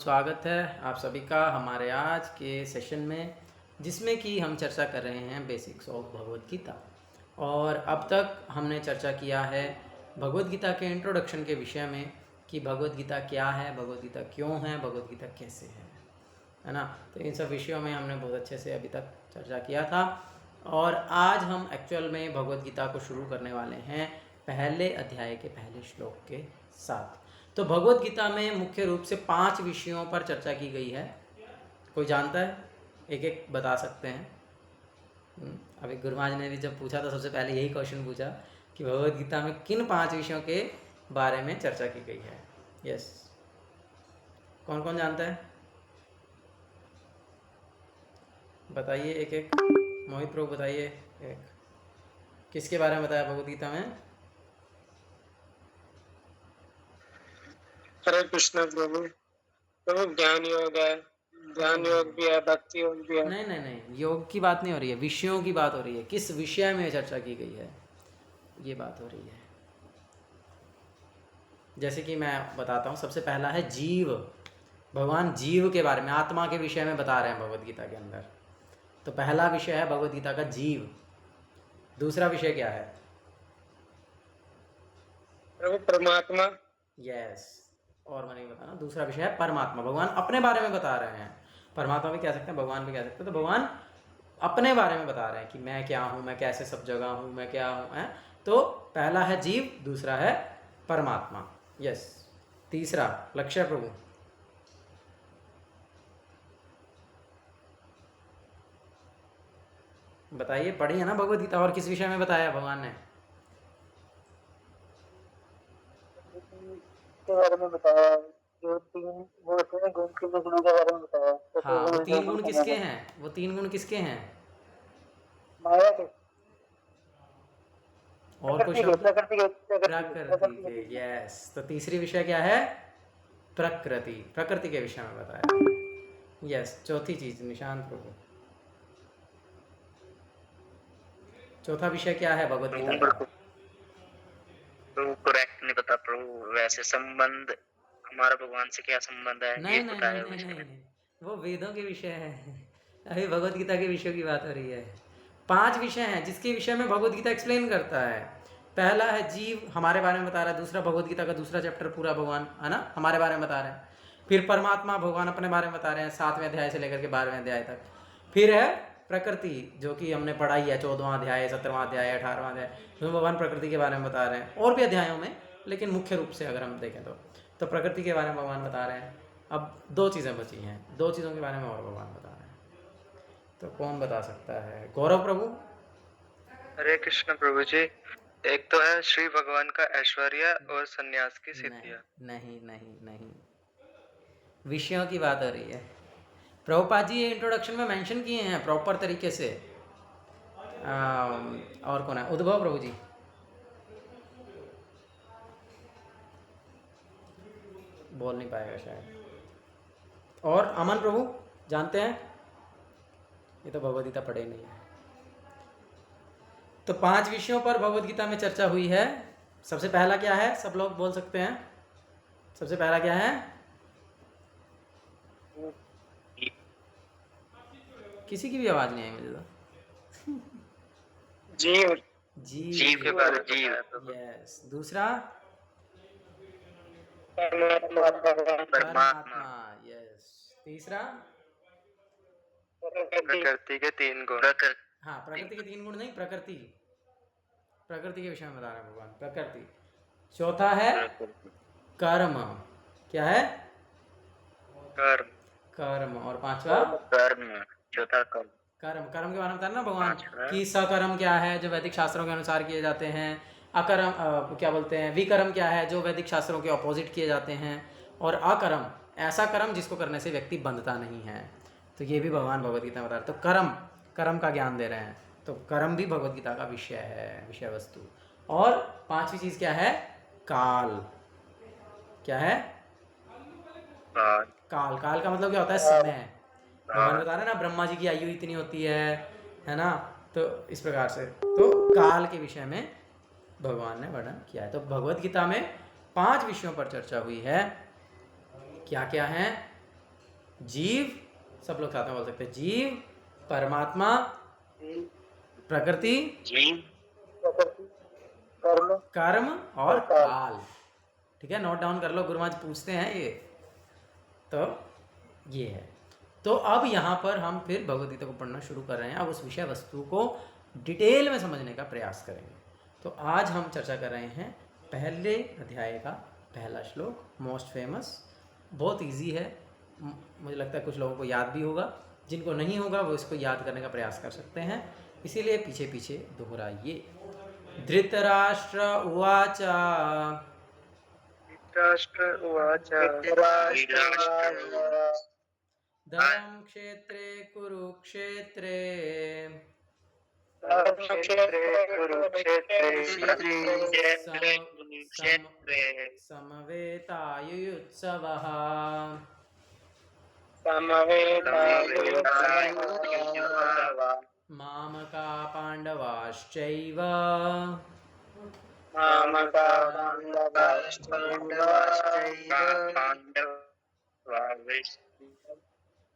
स्वागत है आप सभी का हमारे आज के सेशन में, जिसमें कि हम चर्चा कर रहे हैं बेसिक्स ऑफ भगवद गीता। और अब तक हमने चर्चा किया है भगवद गीता के इंट्रोडक्शन के विषय में कि भगवद गीता क्या है, भगवद गीता क्यों है, भगवद गीता कैसे है ना। तो इन सब विषयों में हमने बहुत अच्छे से अभी तक चर्चा किया था और आज हम एक्चुअल में भगवद गीता को शुरू करने वाले हैं पहले अध्याय के पहले श्लोक के साथ। तो भगवद गीता में मुख्य रूप से 5 विषयों पर चर्चा की गई है। कोई जानता है? एक एक बता सकते हैं। अभी गुरुमाज ने भी जब पूछा था सबसे पहले यही क्वेश्चन पूछा कि भगवद गीता में किन 5 विषयों के बारे में चर्चा की गई है। यस, कौन कौन जानता है? बताइए एक एक। मोहित प्रभु बताइए एक, किसके बारे में बताया भगवद गीता में? हरे कृष्ण प्रभु। प्रभु ज्ञान योग है, ज्ञान योग भी है, भक्ति योग भी है। नहीं नहीं नहीं, योग की बात नहीं हो रही है, विषयों की बात हो रही है। किस विषय में चर्चा की गई है ये बात हो रही है। जैसे कि मैं बताता हूँ, सबसे पहला है जीव। भगवान जीव के बारे में, आत्मा के विषय में बता रहे हैं भगवद गीता के अंदर। तो पहला विषय है भगवद गीता का जीव। दूसरा विषय क्या है? प्रभु परमात्मा। यस, और मैंने बताना, दूसरा विषय है परमात्मा। भगवान अपने बारे में बता रहे हैं। परमात्मा भी कह सकते हैं, भगवान भी कह सकते हैं। तो भगवान अपने बारे में बता रहे हैं कि मैं क्या हूँ, मैं कैसे सब जगह हूँ, मैं क्या हूँ है। तो पहला है जीव, दूसरा है परमात्मा। यस, तीसरा लक्ष्य प्रभु। बताइए, पढ़ी है ना भगवद गीता, और किस विषय में बताया भगवान ने? के बारे में बताया, जो तीन वो थे गुण के गुणों के बारे में बताया। हाँ, वो 3 गुण किसके हैं? वो 3 गुण किसके हैं? माया के, और कोई शब्द? प्रकृति प्रकृति के। यस, तो तीसरी विषय क्या है? प्रकृति। प्रकृति के विषय में बताया। यस, चौथी चीज निशांत प्रभु, चौथा विषय क्या है भगवद गीता का? प्रभु करेक्ट नहीं पता प्रभु, वैसे संबंध हमारा भगवान से क्या संबंध है नहीं ये नहीं बताया नहीं नहीं विषय में। नहीं, वो वेदों के विषय है। अभी भगवद गीता के विषयों की बात हो रही है। 5 विषय हैं जिसके विषय में भगवद गीता एक्सप्लेन करता है। पहला है जीव, हमारे बारे में बता रहा है। दूसरा, भगवद गीता का दूसरा चैप्टर पूरा भगवान है ना हमारे बारे में बता रहे हैं। फिर परमात्मा, भगवान अपने बारे में बता रहे हैं 7वें अध्याय से लेकर के 12वें अध्याय तक। फिर है प्रकृति, जो कि हमने पढ़ाई है 14वां अध्याय, 17वां अध्याय, 18वां अध्याय, तो भगवान प्रकृति के बारे में बता रहे हैं। और भी अध्यायों में, लेकिन मुख्य रूप से अगर हम देखें तो प्रकृति के बारे में भगवान बता रहे हैं। अब 2 चीज़ें बची हैं, 2 चीज़ों के बारे में और भगवान बता रहे हैं। तो कौन बता सकता है? गौरव प्रभु। हरे कृष्ण प्रभु जी, एक तो है श्री भगवान का ऐश्वर्य और सन्यास की सिद्धियां। नहीं नहीं नहीं, विषयों की बात हो रही है। प्रभुपाद जी ये इंट्रोडक्शन में मेंशन किए हैं प्रॉपर तरीके से। और कौन है? उद्भव प्रभु जी। बोल नहीं पाएगा शायद। और अमन प्रभु जानते हैं? ये तो भगवद गीता पढ़े नहीं है। तो 5 विषयों पर भगवद गीता में चर्चा हुई है। सबसे पहला क्या है? सब लोग बोल सकते हैं। सबसे पहला क्या है? किसी की भी आवाज नहीं आई मुझे तो। जीव। जीव के बारे में जीव। यस। दूसरा परमात्मा। परमात्मा। यस। तीसरा प्रकृति के 3 गुण। हाँ, प्रकृति के 3 गुण नहीं, प्रकृति, प्रकृति के विषय में बता रहे हैं भगवान, प्रकृति। चौथा है कर्म। क्या है? कर्म। कर्म। और 5वां कर्म, चौथा कर्म। कर्म। कर्म के बारे में बताया ना भगवान कि सकर्म क्या है, जो वैदिक शास्त्रों के अनुसार किए जाते हैं। अकर्म क्या बोलते हैं, विकर्म क्या है, जो वैदिक शास्त्रों के अपोजिट किए जाते हैं। और अकर्म, ऐसा कर्म जिसको करने से व्यक्ति बंधता नहीं है। तो ये भी भगवान भगवद गीता में बता रहे। तो कर्म, कर्म का ज्ञान दे रहे हैं। तो कर्म भी भगवद गीता का विषय है, विषय वस्तु। और 5वीं चीज क्या है? काल। क्या है? काल। काल का मतलब क्या होता है? समय। भगवान बता रहे हैं ना, ब्रह्मा जी की आयु इतनी होती है ना। तो इस प्रकार से तो काल के विषय में भगवान ने वर्णन किया है। तो भगवद गीता में 5 विषयों पर चर्चा हुई है। क्या क्या है? जीव, सब लोग साथ में बोल सकते हैं, जीव, परमात्मा, प्रकृति, कर्म और काल। ठीक है, नोट डाउन कर लो, गुरुमाज पूछते हैं ये। तो ये है। तो अब यहाँ पर हम फिर भगवद गीता को पढ़ना शुरू कर रहे हैं। अब उस विषय वस्तु को डिटेल में समझने का प्रयास करेंगे। तो आज हम चर्चा कर रहे हैं पहले अध्याय का पहला श्लोक, मोस्ट फेमस, बहुत इजी है, मुझे लगता है कुछ लोगों को याद भी होगा, जिनको नहीं होगा वो इसको याद करने का प्रयास कर सकते हैं, इसीलिए पीछे पीछे दोहराइए। धृतराष्ट्र उवाच धृतराष्ट्र उवाच धर्म क्षेत्रे कुरुक्षेत्रे समवेतायुयुत्सवः मामका पाण्डवाश्चैव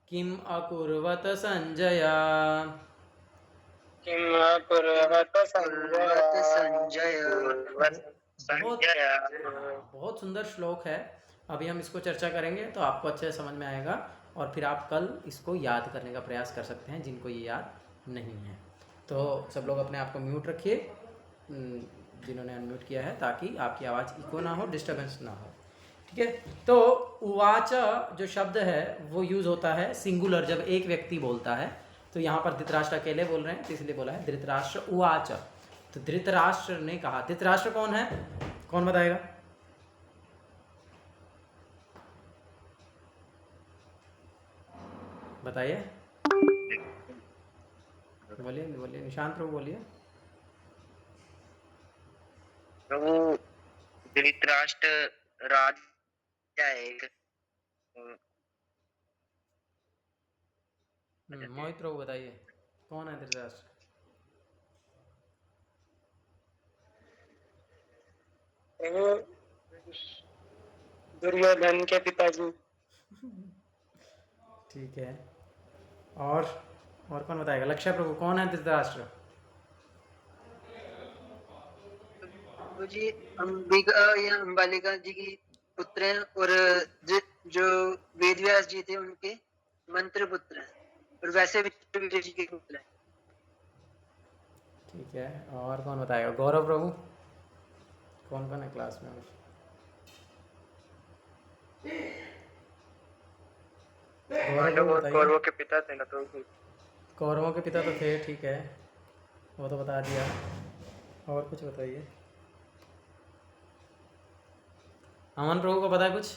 किम् अकुर्वत संजय। बहुत सुंदर श्लोक है। अभी हम इसको चर्चा करेंगे तो आपको अच्छे से समझ में आएगा और फिर आप कल इसको याद करने का प्रयास कर सकते हैं जिनको ये याद नहीं है। तो सब लोग अपने आप को म्यूट रखिए जिन्होंने अनम्यूट किया है, ताकि आपकी आवाज़ इको ना हो, डिस्टर्बेंस ना हो। ठीक है, तो उवाच जो शब्द है वो यूज़ होता है सिंगुलर, जब एक व्यक्ति बोलता है। तो यहाँ पर धृतराष्ट्र अकेले बोल रहे हैं तो इसलिए बोला है धृतराष्ट्र उवाच। तो धृतराष्ट्र ने कहा। धृतराष्ट्र कौन है, कौन बताएगा? बताइए, बोलिए बोलिए, निशांत प्रभु बोलिए। प्रभु धृतराष्ट्र राजा है एक। मोहित प्रभु बताइए, कौन है धृतराष्ट्र? दुर्योधन के पिताजी। ठीक है, और कौन बताएगा? लक्ष्य प्रभु, कौन है धृतराष्ट्र? जी अंबिका या अंबालिका जी की पुत्र हैं और जो वेदव्यास जी थे उनके मंत्र पुत्र हैं, और वैसे विजय जी के पुत्र हैं। ठीक है, और कौन बताएगा? गौरव प्रभु, कौन कौन है क्लास में? कौरवों के पिता थे ना प्रभु। कौरवों के पिता तो थे, ठीक है, वो तो बता दिया। और कुछ बताइए। अमन प्रभु को पता है कुछ?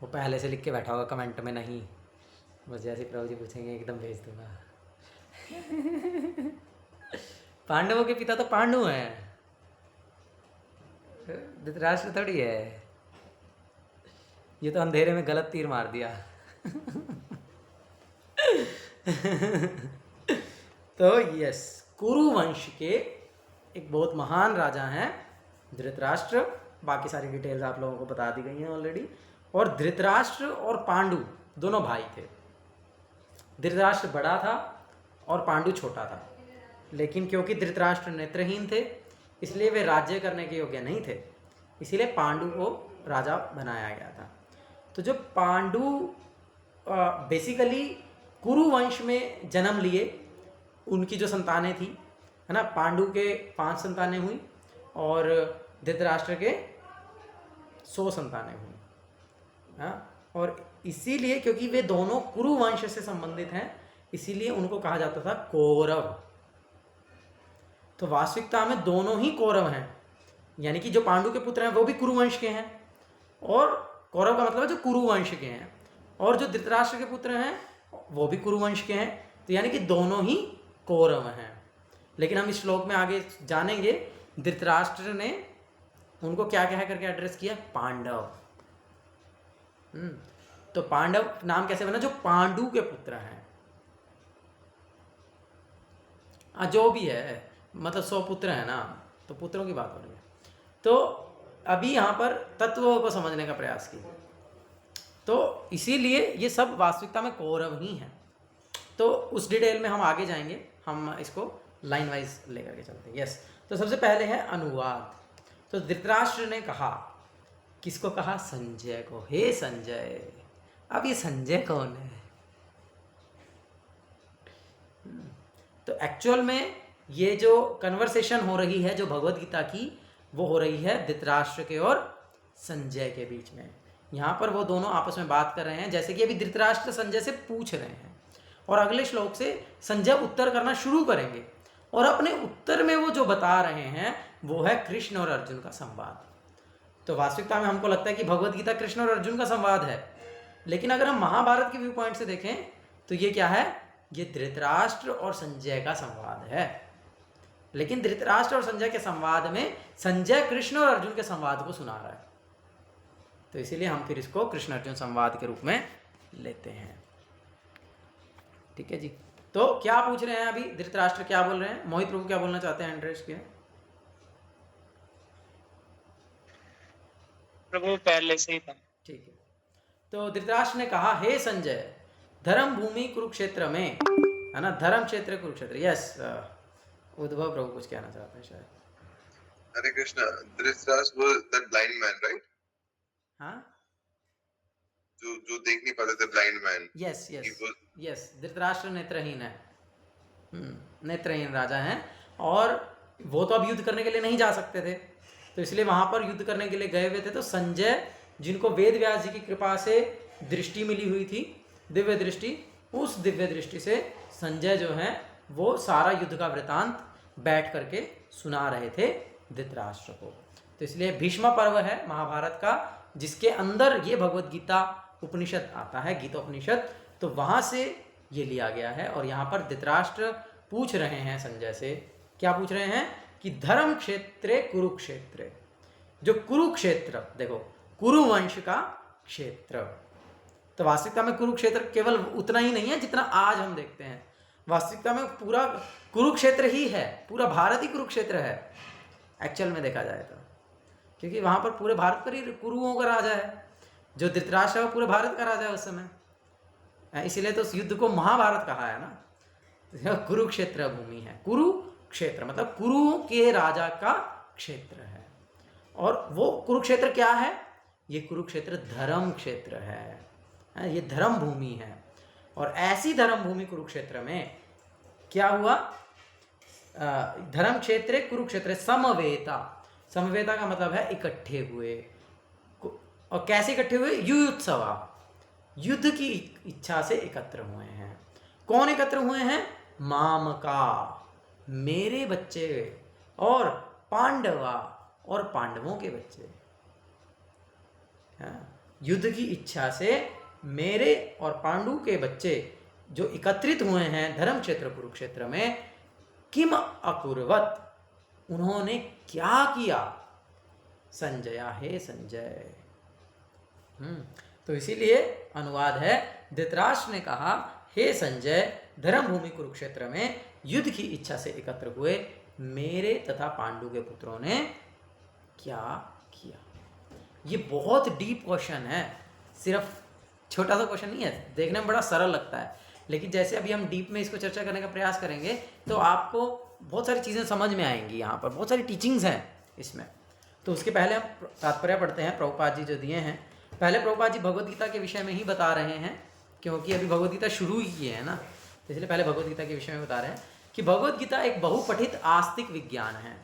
वो पहले से लिख के बैठा होगा कमेंट में, नहीं बस जैसे प्रभु जी पूछेंगे एकदम भेज दूंगा। पांडवों के पिता तो पांडु हैं, धृतराष्ट्र थोड़ी है। ये तो अंधेरे में गलत तीर मार दिया। तो यस, कुरु वंश के एक बहुत महान राजा हैं धृतराष्ट्र। बाकी सारी डिटेल्स आप लोगों को बता दी गई हैं ऑलरेडी। और धृतराष्ट्र और पांडु दोनों भाई थे। धृतराष्ट्र बड़ा था और पांडु छोटा था, लेकिन क्योंकि धृतराष्ट्र नेत्रहीन थे इसलिए वे राज्य करने के योग्य नहीं थे, इसीलिए पांडु को राजा बनाया गया था। तो जो पांडु बेसिकली कुरु वंश में जन्म लिए, उनकी जो संतानें थी, है ना, पांडु के 5 संतानें हुई और धृतराष्ट्र के 100 संतानें हुई। हाँ, और इसीलिए क्योंकि वे दोनों कुरु वंश से संबंधित हैं, इसीलिए उनको कहा जाता था कौरव। तो वास्तविकता में दोनों ही कौरव हैं, यानी कि जो पांडु के पुत्र हैं वो भी कुरु वंश के हैं, और कौरव का मतलब है जो कुरु वंश के हैं, और जो धृतराष्ट्र के पुत्र हैं वो भी कुरु वंश के हैं। तो यानी कि दोनों ही कौरव हैं। लेकिन हम इस श्लोक में आगे जानेंगे धृतराष्ट्र ने उनको क्या क्या करके एड्रेस किया, पांडव। तो पांडव नाम कैसे बना? जो पांडु के पुत्र हैं। जो भी है, मतलब 100 पुत्र है ना, तो पुत्रों की बात हो रही है। तो अभी यहाँ पर तत्वों को समझने का प्रयास कीजिए। तो इसीलिए ये सब वास्तविकता में कौरव ही हैं। तो उस डिटेल में हम आगे जाएंगे, हम इसको लाइन वाइज लेकर के चलते हैं। यस, तो सबसे पहले है अनुवाद। तो धृतराष्ट्र ने कहा, किसको कहा? संजय को। हे संजय। अब ये संजय कौन है? तो एक्चुअल में ये जो कन्वर्सेशन हो रही है जो भगवत गीता की, वो हो रही है धृतराष्ट्र के और संजय के बीच में। यहाँ पर वो दोनों आपस में बात कर रहे हैं, जैसे कि अभी धृतराष्ट्र संजय से पूछ रहे हैं और अगले श्लोक से संजय उत्तर करना शुरू करेंगे और अपने उत्तर में वो जो बता रहे हैं वो है कृष्ण और अर्जुन का संवाद। तो वास्तविकता में हमको लगता है कि भगवत गीता कृष्ण और अर्जुन का संवाद है, लेकिन अगर हम महाभारत के व्यू पॉइंट से देखें तो ये क्या है? ये धृतराष्ट्र और संजय का संवाद है। लेकिन धृतराष्ट्र और संजय के संवाद में संजय कृष्ण और अर्जुन के संवाद को सुना रहा है, तो इसीलिए हम फिर इसको कृष्ण अर्जुन संवाद के रूप में लेते हैं। ठीक है जी। तो क्या पूछ रहे हैं अभी धृतराष्ट्र, क्या बोल रहे हैं? मोहित प्रभु क्या बोलना चाहते हैं? एंड्रेस के प्रभु पहले से ही था। ठीक है। तो धृतराष्ट्र ने कहा, हे संजय, धर्म भूमि कुरुक्षेत्र में, है ना, धर्म क्षेत्र कुरुक्षेत्र। यस, उद्धव प्रभु कुछ कहना चाहते हैं शायद। Hare Krishna, Dhritarashtra was that blind man, right? हाँ, जो देख नहीं पाते थे, blind man. Yes He yes was yes, Dhritarashtra नेत्रहीन है। नेत्रहीन राजा हैं और वो तो अब युद्ध करने के लिए नहीं जा सकते थे, तो इसलिए वहां पर युद्ध करने के लिए गए हुए थे। तो संजय, जिनको वेद व्यास जी की कृपा से दृष्टि मिली हुई थी, दिव्य दृष्टि, उस दिव्य दृष्टि से संजय जो है वो सारा युद्ध का वृतांत बैठ करके सुना रहे थे धृतराष्ट्र को। तो इसलिए भीष्म पर्व है महाभारत का, जिसके अंदर ये भगवत गीता उपनिषद आता है, गीतोपनिषद, तो वहाँ से ये लिया गया है। और यहाँ पर धृतराष्ट्र पूछ रहे हैं संजय से, क्या पूछ रहे हैं? कि धर्म क्षेत्रे कुरुक्षेत्र, जो कुरुक्षेत्र, देखो कुरु वंश का क्षेत्र। तो वास्तविकता में कुरुक्षेत्र केवल उतना ही नहीं है जितना आज हम देखते हैं, वास्तविकता में पूरा कुरुक्षेत्र ही है, पूरा भारत ही कुरुक्षेत्र है एक्चुअल में देखा जाए तो, क्योंकि वहाँ पर पूरे भारत पर ही कुरुओं का राजा है। जो धृतराष्ट्र है वो पूरे भारत का राजा है उस समय, इसीलिए तो उस युद्ध को महाभारत कहा है ना। कुरुक्षेत्र भूमि है, कुरुक्षेत्र मतलब कुरुओं के राजा का क्षेत्र है। और वो कुरुक्षेत्र क्या है? ये कुरुक्षेत्र धर्म क्षेत्र है, ये धर्म भूमि है। और ऐसी धर्म भूमि कुरुक्षेत्र में क्या हुआ? धर्म क्षेत्र कुरुक्षेत्र समवेता, समवेता का मतलब है इकट्ठे हुए। और कैसे इकट्ठे हुए? युयुत्सवा, युद्ध की इच्छा से एकत्र हुए हैं। कौन एकत्र हुए हैं? मामका, मेरे बच्चे, और पांडवा, और पांडवों के बच्चे। युद्ध की इच्छा से मेरे और पांडु के बच्चे जो एकत्रित हुए हैं धर्म क्षेत्र कुरुक्षेत्र में, किम अकुर्वत, उन्होंने क्या किया? संजया, हे संजय। तो इसीलिए अनुवाद है, धृतराष्ट्र ने कहा, हे संजय, धर्म भूमि कुरुक्षेत्र में युद्ध की इच्छा से एकत्र हुए मेरे तथा पांडु के पुत्रों ने क्या किया? ये बहुत डीप क्वेश्चन है, सिर्फ छोटा सा क्वेश्चन नहीं है, देखने में बड़ा सरल लगता है, लेकिन जैसे अभी हम डीप में इसको चर्चा करने का प्रयास करेंगे तो आपको बहुत सारी चीज़ें समझ में आएंगी। यहाँ पर बहुत सारी टीचिंग्स हैं इसमें। तो उसके पहले हम तात्पर्य पढ़ते हैं, प्रभुपाद जी जो दिए हैं। पहले प्रभुपाद जी भगवत गीता के विषय में ही बता रहे हैं, क्योंकि अभी भगवत गीता शुरू ही की है ना, तो इसलिए पहले भगवत गीता के विषय में बता रहे हैं कि भगवत गीता एक बहुपठित आस्तिक विज्ञान है।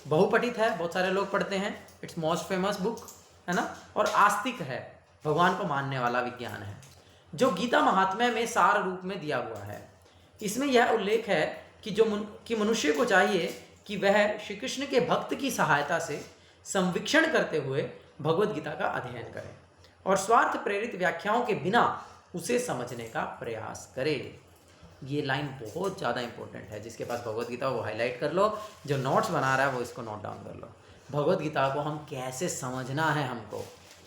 बहुपठित है, बहुत सारे लोग पढ़ते हैं, इट्स मोस्ट फेमस बुक है ना, और आस्तिक है, भगवान को मानने वाला विज्ञान है, जो गीता महात्म्य में सार रूप में दिया हुआ है। इसमें यह उल्लेख है कि मनुष्य को चाहिए कि वह श्री कृष्ण के भक्त की सहायता से संवीक्षण करते हुए भगवत गीता का अध्ययन करे और स्वार्थ प्रेरित व्याख्याओं के बिना उसे समझने का प्रयास करे। ये लाइन बहुत ज़्यादा इंपॉर्टेंट है, जिसके पास भगवत गीता वो हाईलाइट कर लो, जो नोट्स बना रहा है वो इसको नोट डाउन कर लो। भगवत गीता को हम कैसे समझना है, हमको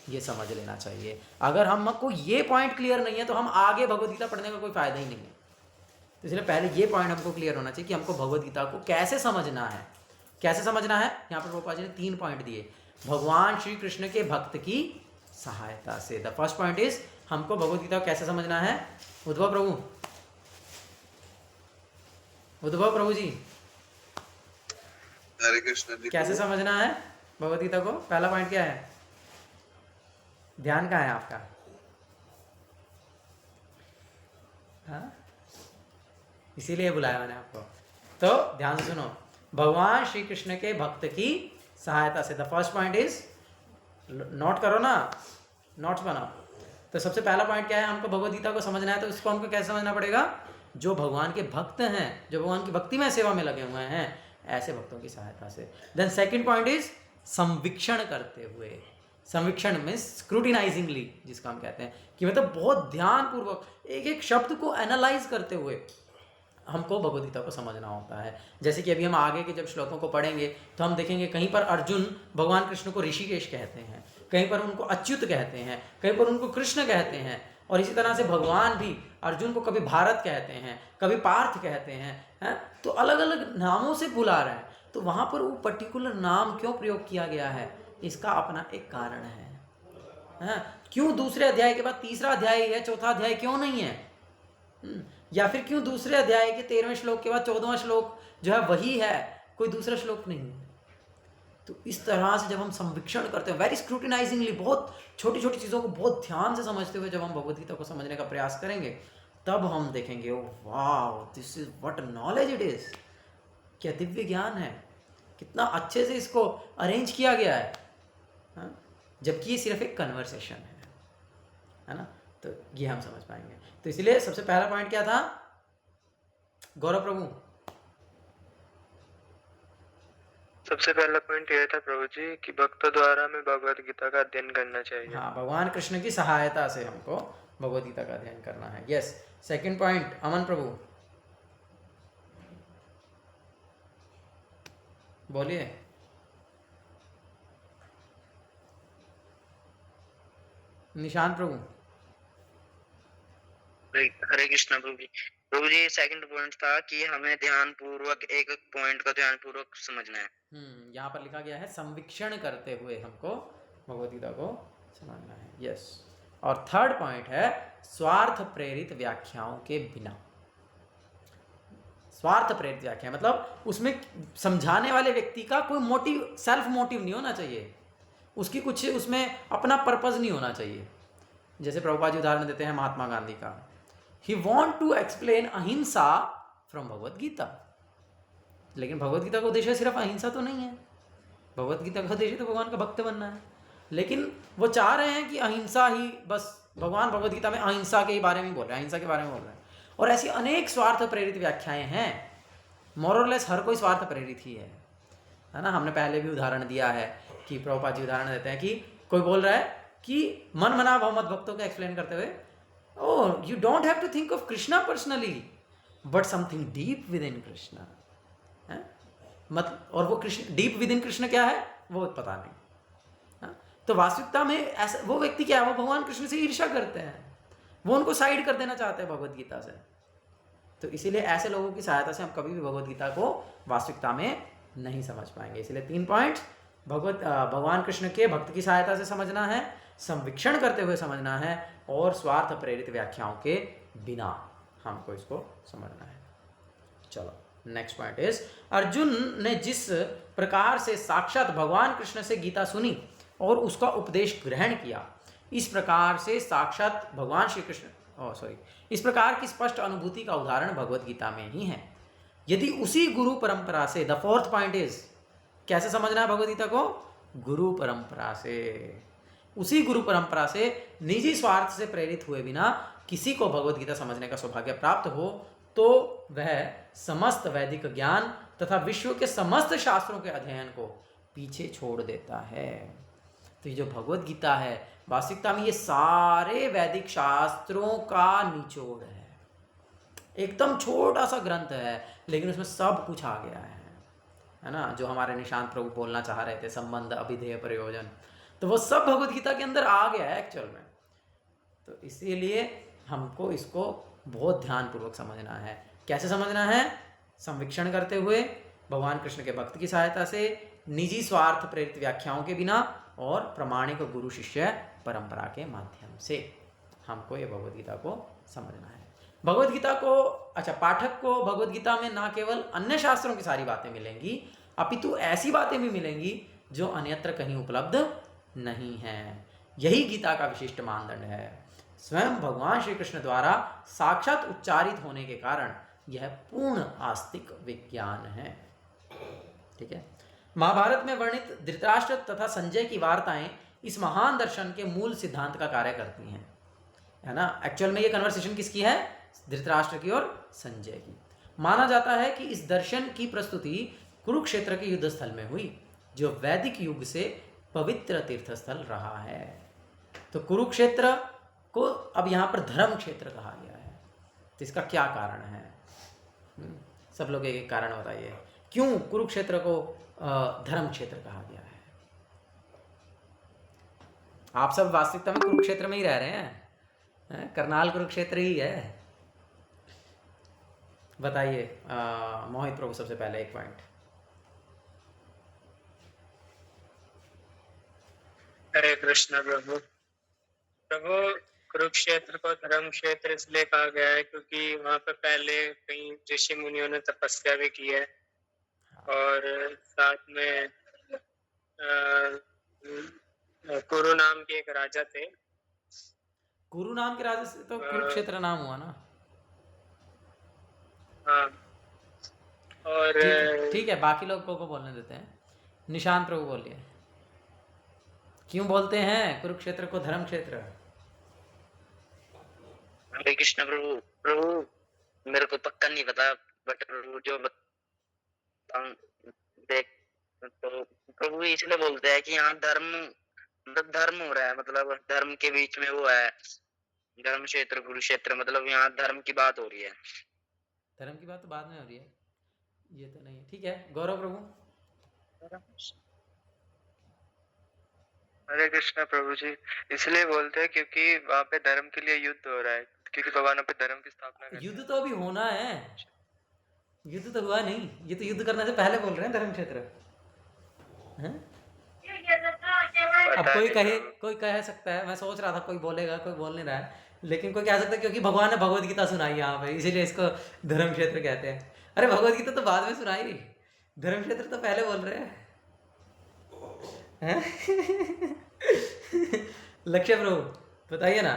ये समझ लेना चाहिए। अगर हमको ये पॉइंट क्लियर नहीं है तो हम आगे भगवत गीता पढ़ने का कोई फ़ायदा ही नहीं है। तो इसलिए पहले ये पॉइंट हमको क्लियर होना चाहिए कि हमको भगवत गीता को कैसे समझना है। कैसे समझना है? यहाँ पर प्रभुपाद जी ने 3 पॉइंट दिए। भगवान श्री कृष्ण के भक्त की सहायता से। द फर्स्ट पॉइंट इज हमको भगवद गीता को कैसे समझना है? उद्धव प्रभु जी हरे कृष्ण जी कैसे समझना है भगवद गीता को? पहला पॉइंट क्या है? ध्यान कहाँ है आपका? हाँ, इसीलिए बुलाया मैंने आपको। तो ध्यान से सुनो, भगवान श्री कृष्ण के भक्त की सहायता से। The first point is, note करो ना, नोट्स बनाओ। तो सबसे पहला पॉइंट क्या है? हमको भगवद गीता को समझना है। तो इसको हमको कैसे समझना पड़ेगा? जो भगवान के भक्त हैं, जो भगवान की भक्ति में सेवा में लगे हुए हैं, ऐसे भक्तों की सहायता से। देन सेकंड पॉइंट इज संवीक्षण करते हुए। संवीक्षण मीन्स स्क्रूटिनाइजिंगली, जिसका हम कहते हैं कि मतलब बहुत ध्यानपूर्वक एक एक शब्द को एनालाइज करते हुए हमको भगवद गीता को समझना होता है। जैसे कि अभी हम आगे के जब श्लोकों को पढ़ेंगे तो हम देखेंगे कहीं पर अर्जुन भगवान कृष्ण को ऋषिकेश कहते हैं, कहीं पर उनको अच्युत कहते हैं, कहीं पर उनको कृष्ण कहते हैं, और इसी तरह से भगवान भी अर्जुन को कभी भारत कहते हैं, कभी पार्थ कहते हैं, तो अलग अलग नामों से बुला रहे हैं। तो वहाँ पर वो पर्टिकुलर नाम क्यों प्रयोग किया गया है, इसका अपना एक कारण है। क्यों दूसरे अध्याय के बाद तीसरा अध्याय है, चौथा अध्याय क्यों नहीं है? या फिर क्यों दूसरे अध्याय के 13वें श्लोक के बाद 14वां श्लोक जो है वही है, कोई दूसरा श्लोक नहीं है? तो इस तरह से जब हम संवीक्षण करते हैं, वेरी स्क्रूटिनाइजिंगली, बहुत छोटी छोटी चीज़ों को बहुत ध्यान से समझते हुए जब हम भगवद गीता को समझने का प्रयास करेंगे, तब हम देखेंगे ओ वाह, this is what knowledge it is. क्या दिव्य ज्ञान है, कितना अच्छे से इसको अरेंज किया गया है, जबकि ये सिर्फ एक कन्वर्सेशन है ना। तो ये हम समझ पाएंगे। तो इसलिए सबसे पहला पॉइंट क्या था गौरव प्रभु? सबसे पहला पॉइंट यह था प्रभु जी कि भक्तों द्वारा हमें भगवत गीता का अध्ययन करना चाहिए। हाँ, भगवान कृष्ण की सहायता से हमको भगवद गीता का अध्ययन करना है। यस, सेकंड पॉइंट अमन प्रभु बोलिए। निशांत प्रभु। हरे कृष्ण प्रभु जी सेकंड पॉइंट था कि हमें ध्यान पूर्वक एक एक पॉइंट का ध्यान पूर्वक समझना है। यहाँ पर लिखा गया है संवीक्षण करते हुए हमको भगवद गीता को समझना है। यस, और थर्ड पॉइंट है स्वार्थ प्रेरित व्याख्याओं के बिना। स्वार्थ प्रेरित व्याख्या मतलब उसमें समझाने वाले व्यक्ति का कोई मोटिव, सेल्फ मोटिव नहीं होना चाहिए, उसकी कुछ उसमें अपना पर्पज नहीं होना चाहिए। जैसे प्रभुपाद जी उदाहरण देते हैं महात्मा गांधी का, ही वॉन्ट टू एक्सप्लेन अहिंसा फ्रॉम भगवद गीता, लेकिन भगवद गीता का उद्देश्य सिर्फ अहिंसा तो नहीं है। भगवद गीता का उद्देश्य तो भगवान का भक्त बनना है, लेकिन वो चाह रहे हैं कि अहिंसा ही बस, भगवान भगवद गीता में अहिंसा के बारे में बोल रहे हैं, अहिंसा के बारे में बोल रहे हैं। और ऐसी अनेक स्वार्थ प्रेरित व्याख्याएं हैं, मोर और लेस हर कोई स्वार्थ प्रेरित ही है ना। हमने पहले भी उदाहरण दिया है कि प्रभुपाद जी उदाहरण देते हैं कि कोई बोल रहा है कि मन मना भाव मत भक्तों को एक्सप्लेन करते हुए, oh you don't have to think of Krishna personally but something deep within Krishna. और वो Krishna, deep within Krishna क्या है वो पता नहीं। तो वास्तविकता में ऐसा वो व्यक्ति क्या है, वो भगवान कृष्ण से ईर्ष्या करते हैं, वो उनको साइड कर देना चाहते हैं भगवद गीता से। तो इसीलिए ऐसे लोगों की सहायता से हम कभी भी भगवद गीता को वास्तविकता में नहीं समझ पाएंगे। इसलिए 3 पॉइंट भगवान कृष्ण के भक्त की सहायता से समझना है, संवीक्षण करते हुए समझना है, और स्वार्थ प्रेरित व्याख्याओं के बिना हमको इसको समझना है। चलो नेक्स्ट पॉइंट इज, अर्जुन ने जिस प्रकार से साक्षात भगवान कृष्ण से गीता सुनी और उसका उपदेश ग्रहण किया, इस प्रकार से साक्षात भगवान श्री कृष्ण इस प्रकार की स्पष्ट अनुभूति का उदाहरण भगवद गीता में ही है। यदि उसी गुरु परंपरा से, द फोर्थ पॉइंट इज, कैसे समझना है भगवद गीता को? गुरु परंपरा से, उसी गुरु परंपरा से निजी स्वार्थ से प्रेरित हुए बिना किसी को भगवद गीता समझने का सौभाग्य प्राप्त हो, तो वह समस्त वैदिक ज्ञान तथा विश्व के समस्त शास्त्रों के अध्ययन को पीछे छोड़ देता है। तो ये जो भगवद गीता है वास्तविकता में ये सारे वैदिक शास्त्रों का निचोड़ है, एकदम छोटा सा ग्रंथ है, लेकिन उसमें सब कुछ आ गया है ना। जो हमारे निशांत प्रभु बोलना चाह रहे थे, संबंध अभिधेय प्रयोजन, तो वो सब भगवद गीता के अंदर आ गया है एक्चुअल में। तो इसीलिए हमको इसको बहुत ध्यानपूर्वक समझना है। कैसे समझना है? संवीक्षण करते हुए, भगवान कृष्ण के भक्त की सहायता से, निजी स्वार्थ प्रेरित व्याख्याओं के बिना, और प्रामाणिक गुरु शिष्य परंपरा के माध्यम से। हमको ये भगवद गीता को समझना है। भगवद गीता को, अच्छा, पाठक को भगवद गीता में ना केवल अन्य शास्त्रों की सारी बातें मिलेंगी, अपितु ऐसी बातें भी मिलेंगी जो अन्यत्र कहीं उपलब्ध नहीं है। यही गीता का विशिष्ट मानदंड है। स्वयं भगवान श्री कृष्ण द्वारा साक्षात उच्चारित होने के कारण यह पूर्ण आस्तिक विज्ञान है। ठीक है। महाभारत में वर्णित धृतराष्ट्र तथा संजय की वार्ताएं इस महान दर्शन के मूल सिद्धांत का कार्य करती हैं, है ना। एक्चुअल में ये कन्वर्सेशन किसकी है? धृतराष्ट्र की और संजय की। माना जाता है कि इस दर्शन की प्रस्तुति कुरुक्षेत्र के युद्ध स्थल में हुई, जो वैदिक युग से पवित्र तीर्थस्थल रहा है। तो कुरुक्षेत्र को अब यहाँ पर धर्म क्षेत्र कहा गया है। तो इसका क्या कारण है? सब लोग एक एक कारण बताइए, क्यों कुरुक्षेत्र को धर्म क्षेत्र कहा गया है? आप सब वास्तविकता में कुरुक्षेत्र में ही रह रहे हैं, करनाल कुरुक्षेत्र ही है। बताइए मोहित प्रभु, सबसे पहले एक पॉइंट। हरे कृष्ण प्रभु। प्रभु, कुरुक्षेत्र को धर्म क्षेत्र इसलिए कहा गया है क्योंकि वहां पे पहले कई ऋषि मुनियों ने तपस्या भी की है, और साथ में कुरु नाम के एक राजा थे। कुरु नाम के राजा से तो कुरुक्षेत्र नाम हुआ ना। हाँ, और ठीक है, बाकी लोगों को बोलने देते हैं। निशांत प्रभु बोलिए, क्यों बोलते हैं कुरुक्षेत्र को धर्म क्षेत्र? हरे कृष्ण प्रभु। प्रभु मेरे को पक्का नहीं पता, बट प्रभु जो देख, तो प्रभु इसलिए बोलते हैं कि यहाँ धर्म, मतलब धर्म हो रहा है, मतलब धर्म के बीच में वो है धर्म क्षेत्र कुरुक्षेत्र, मतलब यहाँ धर्म की बात हो रही है। धर्म की बात तो बाद में हो रही है, ये तो नहीं है। ठीक है, गौरव प्रभु। हरे कृष्णा प्रभु जी, इसलिए बोलते हैं क्योंकि वहाँ पे धर्म के लिए युद्ध हो रहा है, क्योंकि भगवान पे धर्म की स्थापना कर। युद्ध तो अभी होना है, युद्ध तो हुआ नहीं, ये तो युद्ध करने से पहले बोल रहे हैं धर्म क्षेत्र। अब कोई कह सकता है, मैं सोच रहा था कोई बोलेगा, कोई बोल नहीं रहा है, लेकिन कोई कह सकता है क्योंकि भगवान ने भगवद गीता सुनाई यहाँ पे, इसीलिए इसको धर्म क्षेत्र कहते हैं। अरे भगवद गीता तो बाद में सुनाई, धर्म क्षेत्र तो पहले बोल रहे हैं। लक्ष्य प्रभु बताइए ना।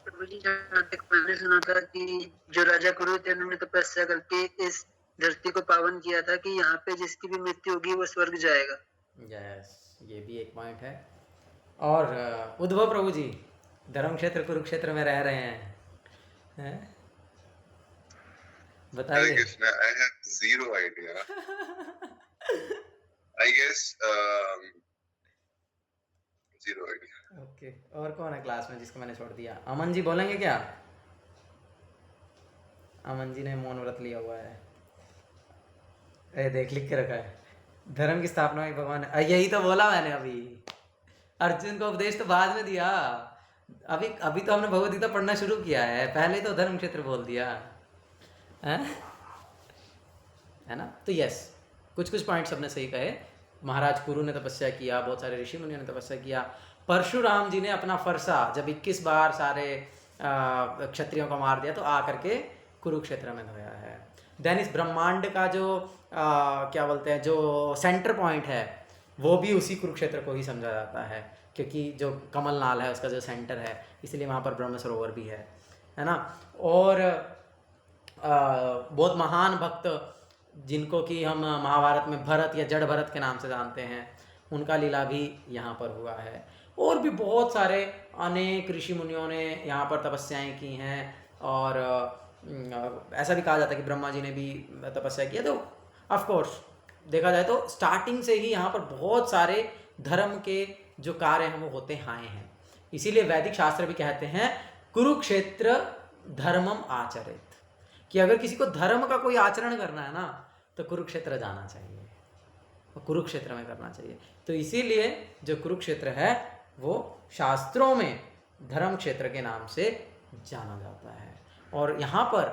प्रभु जी, जहाँ तक मैंने सुना था कि जो राजा कुरु थे उन्होंने तपस्या करके इस धरती को पावन किया था कि यहाँ पे जिसकी भी मृत्यु होगी वो स्वर्ग जाएगा। यस, ये भी एक पॉइंट है। और उद्धव प्रभु जी धर्म क्षेत्र कुरुक्षेत्र में रह रहे हैं, बताइए। Krishna, I have zero idea. I guess zero idea. Okay, और कौन है क्लास में जिसको मैंने छोड़ दिया? अमन जी बोलेंगे क्या? अमन जी ने मौन व्रत लिया हुआ है। अरे देख, लिख के रखा है, धर्म की स्थापना हुई भगवान। यही तो बोला मैंने अभी, अर्जुन को उपदेश तो बाद में दिया, अभी तो हमने भगवद गीता पढ़ना शुरू किया है, पहले तो धर्म क्षेत्र बोल दिया है ना। तो यस, कुछ पॉइंट्स हमने सही कहे। महाराज कुरु ने तपस्या किया, बहुत सारे ऋषि मुनियों ने तपस्या किया। परशुराम जी ने अपना फरसा जब 21 बार सारे क्षत्रियों को मार दिया तो आकर के कुरुक्षेत्र में धोया है। देन इस ब्रह्मांड का जो क्या बोलते हैं, जो सेंटर पॉइंट है, वो भी उसी कुरुक्षेत्र को ही समझा जाता है, क्योंकि जो कमल नाल है उसका जो सेंटर है, इसलिए वहाँ पर ब्रह्म सरोवर भी है ना। और बहुत महान भक्त जिनको कि हम महाभारत में भरत या जड़ भरत के नाम से जानते हैं, उनका लीला भी यहाँ पर हुआ है। और भी बहुत सारे अनेक ऋषि मुनियों ने यहाँ पर तपस्याएं की हैं, और ऐसा भी कहा जाता है कि ब्रह्मा जी ने भी तपस्या किया। तो ऑफ कोर्स देखा जाए तो स्टार्टिंग से ही यहाँ पर बहुत सारे धर्म के जो कार्य हैं वो होते आए हैं। इसीलिए वैदिक शास्त्र भी कहते हैं कुरुक्षेत्र धर्मम आचरित, कि अगर किसी को धर्म का कोई आचरण करना है ना तो कुरुक्षेत्र जाना चाहिए, और कुरुक्षेत्र में करना चाहिए। तो इसीलिए जो कुरुक्षेत्र है वो शास्त्रों में धर्म क्षेत्र के नाम से जाना जाता है। और यहाँ पर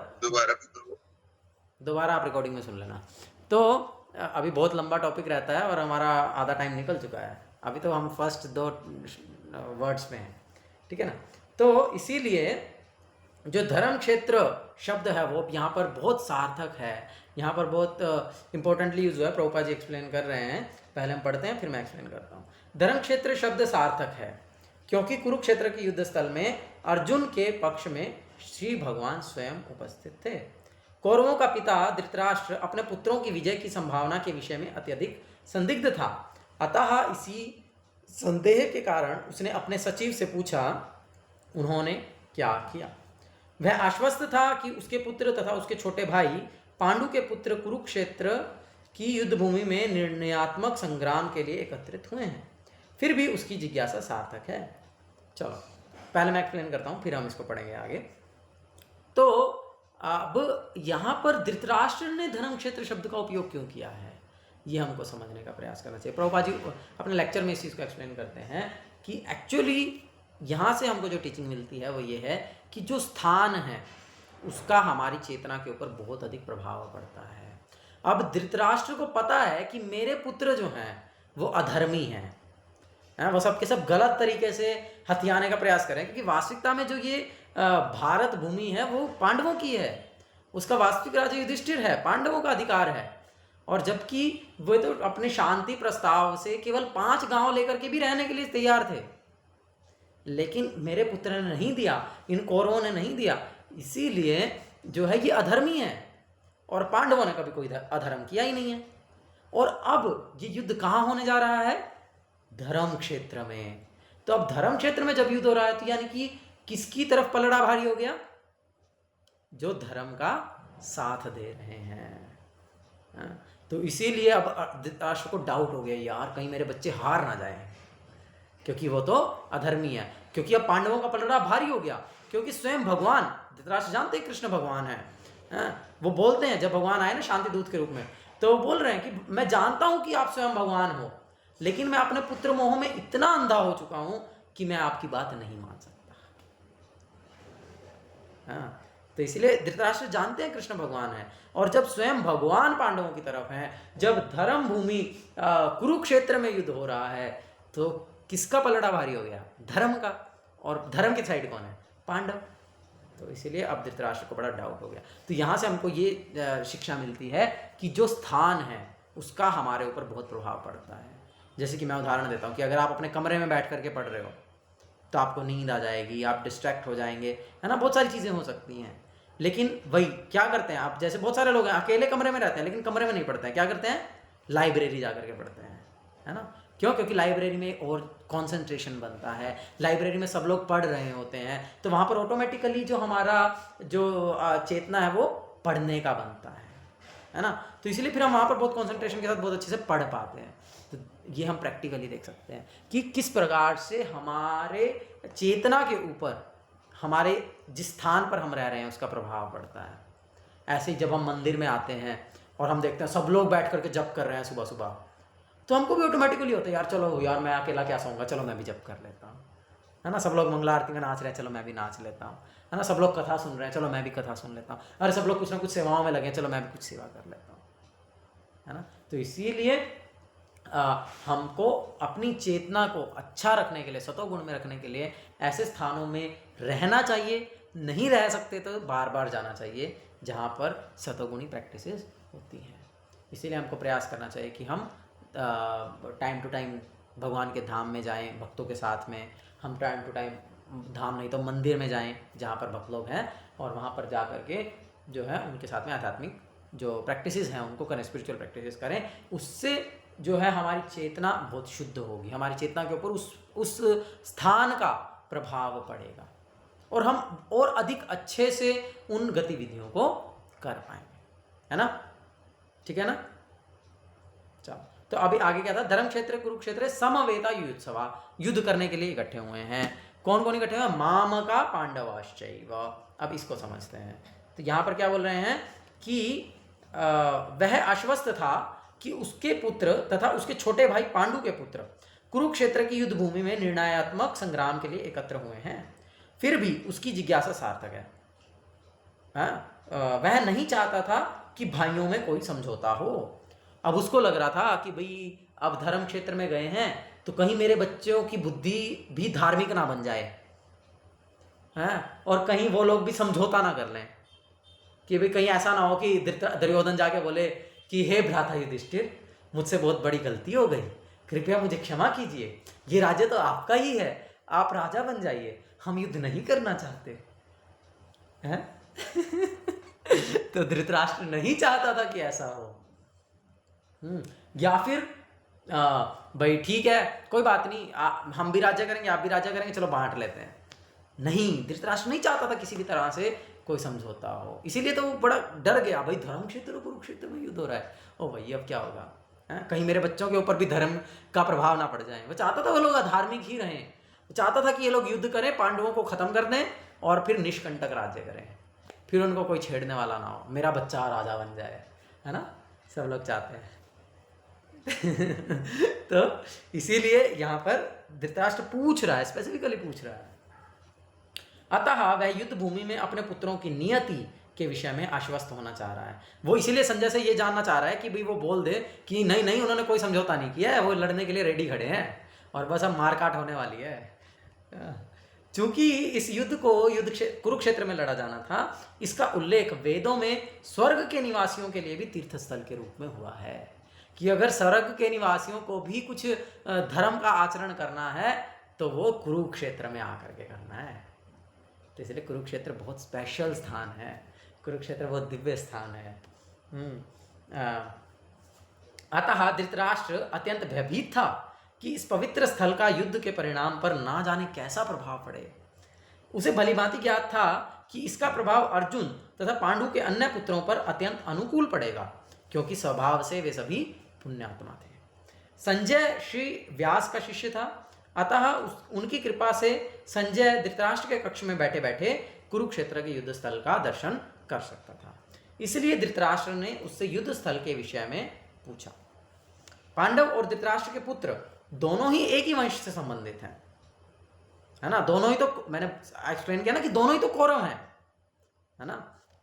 दोबारा आप रिकॉर्डिंग में सुन लेना। तो अभी बहुत लंबा टॉपिक रहता है और हमारा आधा टाइम निकल चुका है, अभी तो हम फर्स्ट 2 वर्ड्स में हैं, ठीक है ना। तो इसीलिए जो धर्म क्षेत्र शब्द है वो यहाँ पर बहुत सार्थक है, यहाँ पर बहुत इंपॉर्टेंटली यूज हुआ है। प्रभुपाद जी एक्सप्लेन कर रहे हैं, पहले हम पढ़ते हैं फिर मैं एक्सप्लेन करता हूँ। धर्म क्षेत्र शब्द सार्थक है क्योंकि कुरुक्षेत्र के युद्ध स्थल में अर्जुन के पक्ष में श्री भगवान स्वयं उपस्थित थे। कौरवों का पिता धृतराष्ट्र अपने पुत्रों की विजय की संभावना के विषय में अत्यधिक संदिग्ध था, अतः इसी संदेह के कारण उसने अपने सचिव से पूछा, उन्होंने क्या किया। वह आश्वस्त था कि उसके पुत्र तथा उसके छोटे भाई पांडु के पुत्र कुरुक्षेत्र की युद्ध भूमि में निर्णयात्मक संग्राम के लिए एकत्रित हुए हैं, फिर भी उसकी जिज्ञासा सार्थक है। चलो पहले मैं एक्सप्लेन करता हूँ, फिर हम इसको पढ़ेंगे आगे। तो अब यहाँ पर धृतराष्ट्र ने धर्म क्षेत्र शब्द का उपयोग क्यों किया है, ये हमको समझने का प्रयास करना चाहिए। प्रभुपाद जी अपने लेक्चर में इस चीज़ को एक्सप्लेन करते हैं कि एक्चुअली यहाँ से हमको जो टीचिंग मिलती है वो ये है कि जो स्थान है उसका हमारी चेतना के ऊपर बहुत अधिक प्रभाव पड़ता है। अब धृतराष्ट्र को पता है कि मेरे पुत्र जो हैं वो अधर्मी हैं, वो सब के सब गलत तरीके से हथियाने का प्रयास करें, क्योंकि वास्तविकता में जो ये भारत भूमि है वो पांडवों की है, उसका वास्तविक राजा युधिष्ठिर है, पांडवों का अधिकार है। और जबकि वो तो अपने शांति प्रस्ताव से केवल 5 गांव लेकर के भी रहने के लिए तैयार थे, लेकिन मेरे पुत्र ने नहीं दिया, इन कौरवों ने नहीं दिया, इसीलिए जो है ये अधर्मी है। और पांडवों ने कभी कोई अधर्म किया ही नहीं है। और अब ये युद्ध कहाँ होने जा रहा है, धर्म क्षेत्र में। तो अब धर्म क्षेत्र में जब युद्ध हो रहा है तो यानी कि किसकी तरफ पलड़ा भारी हो गया, जो धर्म का साथ दे रहे हैं। तो इसीलिए अब धृतराष्ट्र को डाउट हो गया, यार कहीं मेरे बच्चे हार ना जाए, क्योंकि वो तो अधर्मी है। क्योंकि अब पांडवों का पलड़ा भारी हो गया, क्योंकि स्वयं भगवान, धृतराष्ट्र जानते हैं कृष्ण भगवान है, वो बोलते हैं जब भगवान आए ना शांति दूत के रूप में, तो वो बोल रहे हैं कि मैं जानता हूं कि आप स्वयं भगवान हो, लेकिन मैं अपने पुत्र मोह में इतना अंधा हो चुका हूं कि मैं आपकी बात नहीं मान सकता। तो इसलिए धृतराष्ट्र जानते हैं कृष्ण भगवान है। और जब स्वयं भगवान पांडवों की तरफ हैं, जब धर्म भूमि कुरुक्षेत्र में युद्ध हो रहा है, तो किसका पलड़ा भारी हो गया, धर्म का। और धर्म की साइड कौन है, पांडव। तो इसीलिए अब धृतराष्ट्र को बड़ा डाउट हो गया। तो यहाँ से हमको ये शिक्षा मिलती है कि जो स्थान है उसका हमारे ऊपर बहुत प्रभाव पड़ता है। जैसे कि मैं उदाहरण देता हूँ कि अगर आप अपने कमरे में बैठ करके पढ़ रहे हो तो आपको नींद आ जाएगी, आप डिस्ट्रैक्ट हो जाएंगे, है ना, बहुत सारी चीज़ें हो सकती हैं। लेकिन वही क्या करते हैं आप, जैसे बहुत सारे लोग हैं अकेले कमरे में रहते हैं लेकिन कमरे में नहीं पढ़ते हैं, क्या करते हैं, लाइब्रेरी जा करके पढ़ते हैं, है ना। क्यों, क्योंकि लाइब्रेरी में और कंसंट्रेशन बनता है, लाइब्रेरी में सब लोग पढ़ रहे होते हैं, तो वहाँ पर ऑटोमेटिकली जो हमारा जो चेतना है वो पढ़ने का बनता है ना। तो इसलिए फिर हम वहाँ पर बहुत कंसंट्रेशन के साथ बहुत अच्छे से पढ़ पाते हैं। तो ये हम प्रैक्टिकली देख सकते हैं कि किस प्रकार से हमारे चेतना के ऊपर, हमारे जिस स्थान पर हम रह रहे हैं उसका प्रभाव पड़ता है। ऐसे ही जब हम मंदिर में आते हैं और हम देखते हैं सब लोग बैठ करके जप कर रहे हैं सुबह सुबह, तो हमको भी ऑटोमेटिकली होता है यार चलो यार मैं अकेला क्या सोऊंगा, चलो मैं भी जप कर लेता हूँ, है ना। सब लोग मंगला आरती में नाच रहे हैं, चलो मैं भी नाच लेता हूँ, है ना। सब लोग कथा सुन रहे हैं, चलो मैं भी कथा सुन लेता हूँ। अरे सब लोग कुछ ना कुछ सेवाओं में लगे, चलो मैं भी कुछ सेवा कर लेता हूँ, है ना। तो इसीलिए हमको अपनी चेतना को अच्छा रखने के लिए, सतोगुण में रखने के लिए ऐसे स्थानों में रहना चाहिए। नहीं रह सकते तो बार बार जाना चाहिए जहाँ पर सतोगुणी प्रैक्टिसेस होती हैं। इसीलिए हमको प्रयास करना चाहिए कि हम टाइम टू टाइम भगवान के धाम में जाएं भक्तों के साथ में। हम टाइम टू टाइम धाम नहीं तो मंदिर में जाएं जहाँ पर भक्त लोग हैं, और वहाँ पर जा कर के जो है उनके साथ में आध्यात्मिक जो प्रैक्टिसेस हैं उनको करें, स्पिरिचुअल प्रैक्टिसेस करें। उससे जो है हमारी चेतना बहुत शुद्ध होगी, हमारी चेतना के ऊपर उस स्थान का प्रभाव पड़ेगा और हम और अधिक अच्छे से उन गतिविधियों को कर पाएंगे, है ना। ठीक है ना। चलो तो अभी आगे क्या था, धर्म क्षेत्र कुरुक्षेत्र समवेता युत्सवा, युद्ध करने के लिए इकट्ठे हुए हैं। कौन कौन इकट्ठे हुए, मामका पांडवाश्चैव। अब इसको समझते हैं। तो यहाँ पर क्या बोल रहे हैं कि वह आश्वस्त था कि उसके पुत्र तथा उसके छोटे भाई पांडु के पुत्र कुरुक्षेत्र की युद्ध भूमि में निर्णयात्मक संग्राम के लिए एकत्र हुए हैं, फिर भी उसकी जिज्ञासा सार्थक है। वह नहीं चाहता था कि भाइयों में कोई समझौता हो। अब उसको लग रहा था कि भाई अब धर्म क्षेत्र में गए हैं तो कहीं मेरे बच्चों की बुद्धि भी धार्मिक ना बन जाए, हैं, और कहीं वो लोग भी समझौता ना कर लें कि भाई कहीं ऐसा ना हो कि दुर्योधन जाके बोले कि हे भ्राता युधिष्ठिर, मुझसे बहुत बड़ी गलती हो गई, कृपया मुझे क्षमा कीजिए, ये राज्य तो आपका ही है, आप राजा बन जाइए, हम युद्ध नहीं करना चाहते हैं। तो धृतराष्ट्र नहीं चाहता था कि ऐसा हो। या फिर भाई ठीक है, कोई बात नहीं, हम भी राज्य करेंगे, आप भी राज्य करेंगे, चलो बांट लेते हैं। नहीं, धृतराष्ट्र नहीं चाहता था किसी भी तरह से कोई समझौता हो, इसीलिए तो वो बड़ा डर गया, भाई धर्म क्षेत्र और कुरुक्षेत्र में युद्ध हो रहा है, ओ भाई अब क्या होगा, कहीं मेरे बच्चों के ऊपर भी धर्म का प्रभाव ना पड़ जाए। वो चाहता था वो लोग अधार्मिक ही रहें, वो चाहता था कि ये लोग युद्ध करें, पांडवों को खत्म कर दें और फिर निष्कंटक राज्य करें, फिर उनको कोई छेड़ने वाला ना हो, मेरा बच्चा राजा बन जाए, है ना, सब लोग चाहते हैं। तो इसीलिए यहाँ पर धृतराष्ट्र पूछ रहा है, स्पेसिफिकली पूछ रहा है। अतः वह युद्ध भूमि में अपने पुत्रों की नियति के विषय में आश्वस्त होना चाह रहा है। वो इसीलिए संजय से ये जानना चाह रहा है कि भाई वो बोल दे कि नहीं नहीं, उन्होंने कोई समझौता नहीं किया है, वो लड़ने के लिए रेडी खड़े हैं और बस अब मारकाट होने वाली है। चूंकि इस युद्ध को कुरुक्षेत्र में लड़ा जाना था, इसका उल्लेख वेदों में स्वर्ग के निवासियों के लिए भी तीर्थस्थल के रूप में हुआ है कि अगर स्वर्ग के निवासियों को भी कुछ धर्म का आचरण करना है तो वो कुरुक्षेत्र में आकर के करना है। तो इसलिए कुरुक्षेत्र बहुत स्पेशल स्थान है, कुरुक्षेत्र बहुत दिव्य स्थान है। अतः धृतराष्ट्र अत्यंत भयभीत था कि इस पवित्र स्थल का युद्ध के परिणाम पर ना जाने कैसा प्रभाव पड़े। उसे भलीभांति ज्ञात था कि इसका प्रभाव अर्जुन तथा पांडु के अन्य पुत्रों पर अत्यंत अनुकूल पड़ेगा, क्योंकि स्वभाव से वे सभी पुण्यात्मा थे। संजय श्री व्यास का शिष्य था, अतः उनकी कृपा से संजय धृतराष्ट्र के कक्ष में बैठे बैठे कुरुक्षेत्र के युद्ध स्थल का दर्शन कर सकता था। इसलिए धृतराष्ट्र ने उससे युद्ध स्थल के विषय में पूछा। पांडव और धृतराष्ट्र के पुत्र दोनों ही एक ही वंश से संबंधित हैं, है ना, दोनों ही तो, मैंने एक्सप्लेन किया ना कि दोनों ही तो कौरव हैं, है ना,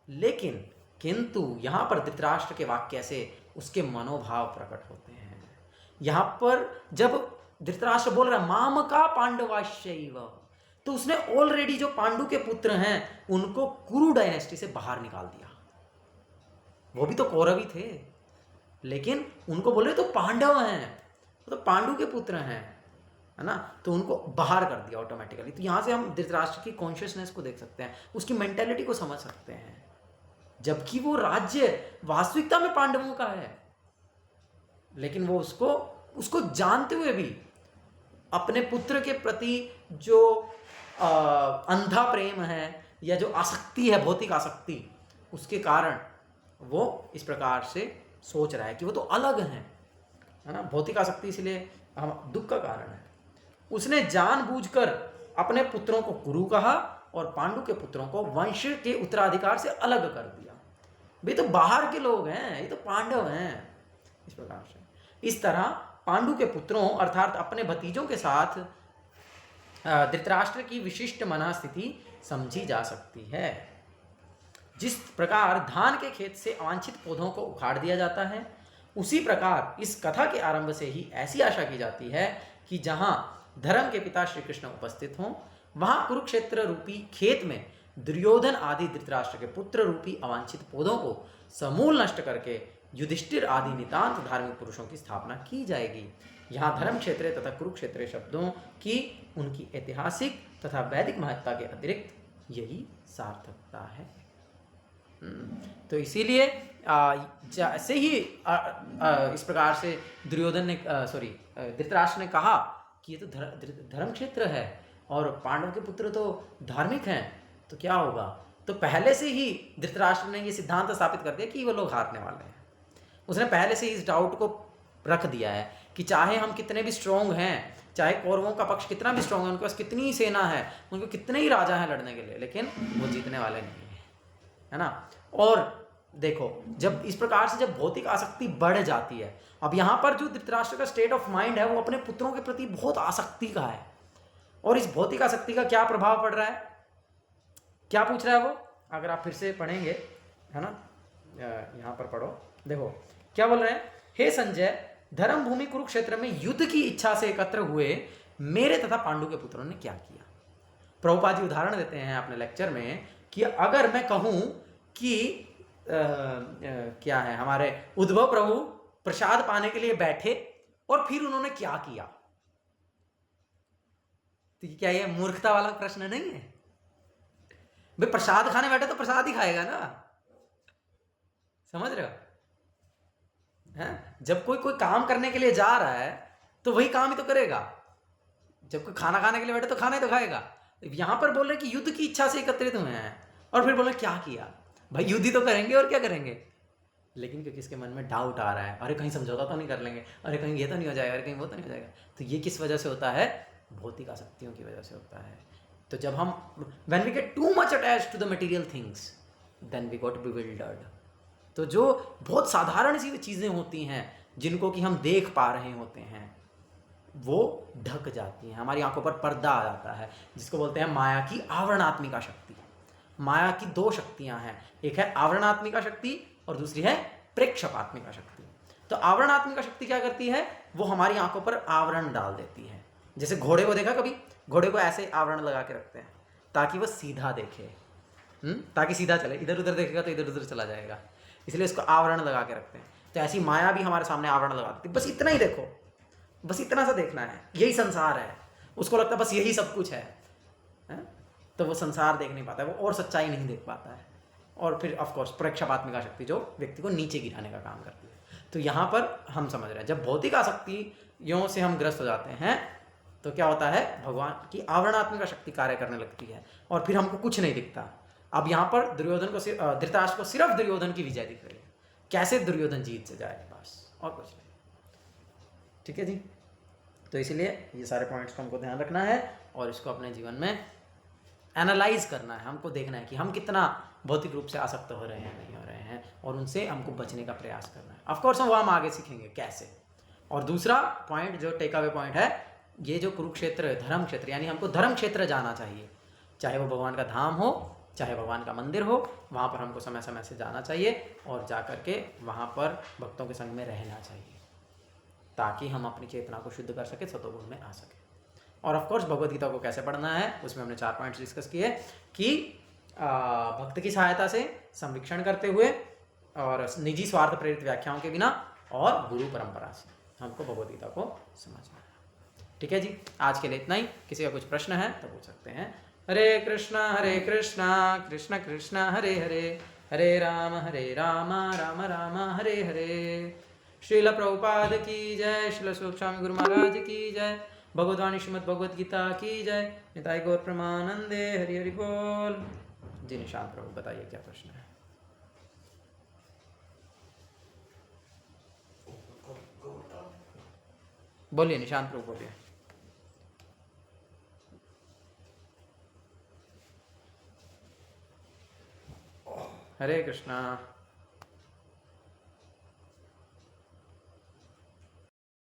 लेकिन किंतु यहां पर धृतराष्ट्र के वाक्य से उसके मनोभाव प्रकट होते हैं। यहां पर जब धृतराष्ट्र बोल रहा है माम का पांडवाश्चैव, तो उसने ऑलरेडी जो पांडु के पुत्र हैं उनको कुरु डायनेस्टी से बाहर निकाल दिया। वो भी तो कौरव ही थे, लेकिन उनको बोले तो पांडव हैं, तो पांडु के पुत्र हैं, है ना, तो उनको बाहर कर दिया ऑटोमेटिकली। तो यहां से हम धृतराष्ट्र की कॉन्शियसनेस को देख सकते हैं, उसकी मेंटेलिटी को समझ सकते हैं, जबकि वो राज्य वास्तविकता में पांडवों का है, लेकिन वो उसको जानते हुए भी अपने पुत्र के प्रति जो अंधा प्रेम है या जो आसक्ति है, भौतिक आसक्ति, उसके कारण वो इस प्रकार से सोच रहा है कि वो तो अलग हैं, है ना, भौतिक आसक्ति इसलिए हम दुख का कारण है। उसने जानबूझकर अपने पुत्रों को कुरु कहा और पांडु के पुत्रों को वंश के उत्तराधिकार से अलग कर दिया। वे तो बाहर के लोग हैं, ये तो पांडव हैं, इस प्रकार से। इस तरह पांडु के पुत्रों अर्थात अपने भतीजों के साथ धृतराष्ट्र की विशिष्ट मनस्थिति समझी जा सकती है। जिस प्रकार धान के खेत से अवांछित पौधों को उखाड़ दिया जाता है, उसी प्रकार इस कथा के आरंभ से ही ऐसी आशा की जाती है कि जहां धर्म के पिता श्री कृष्ण उपस्थित हों, वहां कुरुक्षेत्र रूपी खेत में दुर्योधन आदि धृतराष्ट्र के पुत्र रूपी अवांछित पौधों को समूल नष्ट करके युधिष्ठिर आदि नितांत धार्मिक पुरुषों की स्थापना की जाएगी। यहाँ धर्म क्षेत्र तथा कुरुक्षेत्र शब्दों की उनकी ऐतिहासिक तथा वैदिक महत्ता के अतिरिक्त यही सार्थकता है। तो इसीलिए जैसे ही इस प्रकार से दुर्योधन ने धृतराष्ट्र ने कहा कि ये तो धर्म क्षेत्र है और पांडव के पुत्र तो धार्मिक हैं, तो क्या होगा, तो पहले से ही धृतराष्ट्र ने ये सिद्धांत स्थापित कर दिया कि वो लोग हारने वाले हैं। उसने पहले से ही इस डाउट को रख दिया है कि चाहे हम कितने भी स्ट्रॉन्ग हैं, चाहे कौरवों का पक्ष कितना भी स्ट्रॉन्ग है, उनके पास कितनी ही सेना है, उनको कितने ही राजा हैं लड़ने के लिए, लेकिन वो जीतने वाले नहीं है ना। और देखो, जब इस प्रकार से जब भौतिक आसक्ति बढ़ जाती है, अब यहाँ पर जो धृतराष्ट्र का स्टेट ऑफ माइंड है वो अपने पुत्रों के प्रति बहुत आसक्ति का है, और इस भौतिक आसक्ति का क्या प्रभाव पड़ रहा है, क्या पूछ रहा है वो, अगर आप फिर से पढ़ेंगे, है ना, यहाँ पर पढ़ो, देखो क्या बोल रहे हैं। हे संजय, धर्म भूमि कुरुक्षेत्र में युद्ध की इच्छा से एकत्र हुए मेरे तथा पांडु के पुत्रों ने क्या किया। प्रभुपाद जी उदाहरण देते हैं अपने लेक्चर में कि अगर मैं कहूं कि क्या है, हमारे उद्धव प्रभु प्रसाद पाने के लिए बैठे और फिर उन्होंने क्या किया, तो क्या ये मूर्खता वाला प्रश्न नहीं है? भाई प्रसाद खाने बैठे तो प्रसाद ही खाएगा ना, समझ रहे हो? हैं? जब कोई काम करने के लिए जा रहा है तो वही काम ही तो करेगा। जब कोई खाना खाने के लिए बैठे तो खाना ही तो खाएगा। यहां पर बोल रहे कि युद्ध की इच्छा से एकत्रित हुए हैं और फिर बोल रहे क्या किया। भाई युद्ध ही तो करेंगे और क्या करेंगे, लेकिन क्योंकि इसके मन में डाउट आ रहा है, अरे कहीं समझौता तो नहीं कर लेंगे, अरे कहीं ये तो नहीं हो जाएगा, अरे कहीं वो तो नहीं हो जाएगा। तो ये किस वजह से होता है? भौतिक आसक्तियों की वजह से होता है। तो जब हम when we get too much attached to the material things then we got bewildered. तो जो बहुत साधारण सी चीज़ें होती हैं जिनको कि हम देख पा रहे होते हैं वो ढक जाती हैं, हमारी आंखों पर पर्दा आ जाता है, जिसको बोलते हैं माया की आवरणात्मिका शक्ति। माया की दो शक्तियां हैं, एक है आवरणात्मिका शक्ति और दूसरी है प्रेक्षपात्मिका शक्ति। तो आवरणात्मिका शक्ति क्या करती है? वो हमारी आंखों पर आवरण डाल देती है। जैसे घोड़े को देखा कभी? घोड़े को ऐसे आवरण लगा के रखते हैं ताकि वह सीधा देखे, ताकि सीधा चले, इधर उधर देखेगा तो इधर उधर चला जाएगा, इसलिए इसको आवरण लगा के रखते हैं। तो ऐसी माया भी हमारे सामने आवरण लगा देती है, बस इतना ही देखो, बस इतना सा देखना है, यही संसार है। उसको लगता है बस यही सब कुछ है, तो वो संसार देख नहीं पाता है, वो और सच्चाई नहीं देख पाता है। और फिर ऑफकोर्स प्रेक्षपात्मिका शक्ति जो व्यक्ति को नीचे गिराने का काम करती है। तो यहाँ पर हम समझ रहे हैं जब भौतिक आसक्तियों से हम ग्रस्त हो जाते हैं तो क्या होता है? भगवान की आवरणात्मिका शक्ति कार्य करने लगती है और फिर हमको कुछ नहीं दिखता। अब यहाँ पर दुर्योधन को, धृतराष्ट्र को सिर्फ दुर्योधन की विजय दिख रही है, कैसे दुर्योधन जीत से जाए, बस और कुछ नहीं। ठीक है जी। तो इसलिए ये सारे पॉइंट्स को हमको ध्यान रखना है और इसको अपने जीवन में एनालाइज करना है। हमको देखना है कि हम कितना भौतिक रूप से आसक्त हो रहे हैं, नहीं हो रहे हैं, और उनसे हमको बचने का प्रयास करना है। ऑफकोर्स हम आगे सीखेंगे कैसे। और दूसरा पॉइंट जो टेक अवे पॉइंट है, ये जो कुरुक्षेत्र धर्म क्षेत्र, यानी हमको धर्म क्षेत्र जाना चाहिए, चाहे वो भगवान का धाम हो, चाहे भगवान का मंदिर हो, वहाँ पर हमको समय समय से जाना चाहिए और जा कर के वहाँ पर भक्तों के संग में रहना चाहिए ताकि हम अपनी चेतना को शुद्ध कर सके, सतोगुण में आ सके। और ऑफकोर्स भगवद गीता को कैसे पढ़ना है उसमें हमने 4 पॉइंट्स डिस्कस किए कि भक्त की सहायता से, संवीक्षण करते हुए और निजी स्वार्थ प्रेरित व्याख्याओं के बिना और गुरु परंपरा से हमको भगवद गीता को समझना है। ठीक है जी, आज के लिए इतना ही। किसी का कुछ प्रश्न है तो पूछ सकते हैं। हरे कृष्णा कृष्ण कृष्ण हरे हरे, हरे राम राम राम हरे हरे। श्रील प्रभुपाद की जय, श्रील स्वरूप स्वामी गुरु महाराज की जय, भगवद्वाणी श्रीमद् भगवद गीता की जय, निताई गौर प्रमानंदे, हरि हरि बोल। जी निशांत प्रभु बताइए क्या प्रश्न है? बोलिए निशांत प्रभु, बोलिए। हरे कृष्णा।